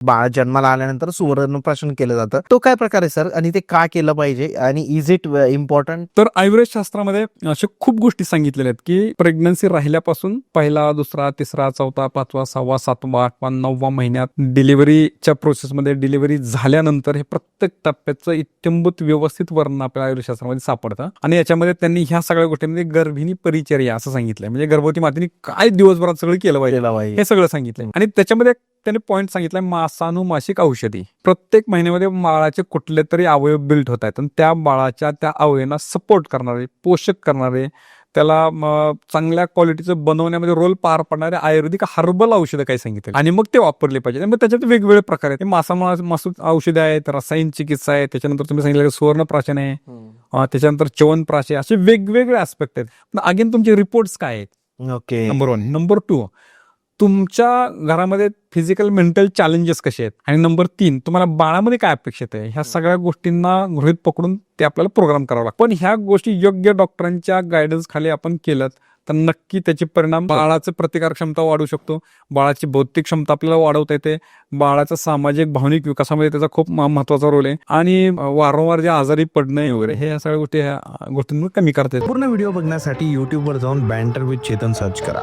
बाळ जन्माला आल्यानंतर सुवर्णप्राशन केलं जातं. तो काय प्रकार आहे सर, आणि ते का केलं पाहिजे, आणि इज इट इम्पॉर्टंट? तर आयुर्वेद शास्त्रामध्ये अशा खूप गोष्टी सांगितलेल्या आहेत की प्रेग्नन्सी राहिल्यापासून पहिला, दुसरा, तिसरा, चौथा, पाचवा, सहावा, सातवा, आठवा, 9वा महिन्यात डिलिव्हरीच्या प्रोसेसमध्ये, डिलिव्हरी झाल्यानंतर हे प्रत्येक टप्प्याचं इत्यंभूत व्यवस्थित वर्णन आपल्या आयुर्वेदशास्त्रामध्ये सापडतं. आणि याच्यामध्ये त्यांनी ह्या सगळ्या गोष्टींमध्ये गर्भिणी परिचर्या असं सांगितलंय, म्हणजे गर्भवती मातेने काय दिवसभरात सगळं केलं पाहिजे हे सगळं सांगितलंय. आणि त्याच्यामध्ये त्यांनी पॉईंट सांगितलाय मासानुमासिक औषधी. प्रत्येक महिन्यामध्ये बाळाचे कुठले तरी अवयव बिल्ड होत आहेत आणि त्या बाळाच्या त्या अवयवांना सपोर्ट करणारे, पोषक करणारे, त्याला चांगल्या क्वालिटीचं बनवण्यामध्ये रोल पार पडणारे आयुर्वेदिक हर्बल औषधं काही सांगितले आणि मग ते वापरले पाहिजे. मग त्याच्यात वेगवेगळे प्रकार आहेत. मासू औषधे आहेत, रसायन चिकित्सा आहे, त्याच्यानंतर तुम्ही सांगितलं सुवर्णप्राशन आहे, त्याच्यानंतर च्यवनप्राश आहे, असे वेगवेगळे ऍस्पेक्ट आहेत. पण अगेन तुमचे रिपोर्ट्स काय आहेत? ओके. नंबर 1. नंबर 2, तुमच्या घरामध्ये फिजिकल मेंटल चॅलेंजेस कसे आहेत, आणि नंबर 3, तुम्हाला बाळामध्ये काय अपेक्षित आहे, ह्या सगळ्या गोष्टींना गृहीत पकडून ते आपल्याला प्रोग्राम करावा लागतो. पण ह्या गोष्टी योग्य डॉक्टरांच्या गायडन्स खाली आपण केलं तर नक्की त्याचे परिणाम, बाळाचं प्रतिकार क्षमता वाढू शकतो, बाळाची बौद्धिक क्षमता आपल्याला वाढवता येते, बाळाचा सामाजिक भावनिक विकासामध्ये त्याचा खूप महत्वाचा रोल आहे, आणि वारंवार जे आजारी पडणं वगैरे हे सगळ्या गोष्टी ह्या गोष्टींवर कमी करता येतात. पूर्ण व्हिडिओ बघण्यासाठी युट्यूबवर जाऊन बँटर विथ चेतन सर्च करा.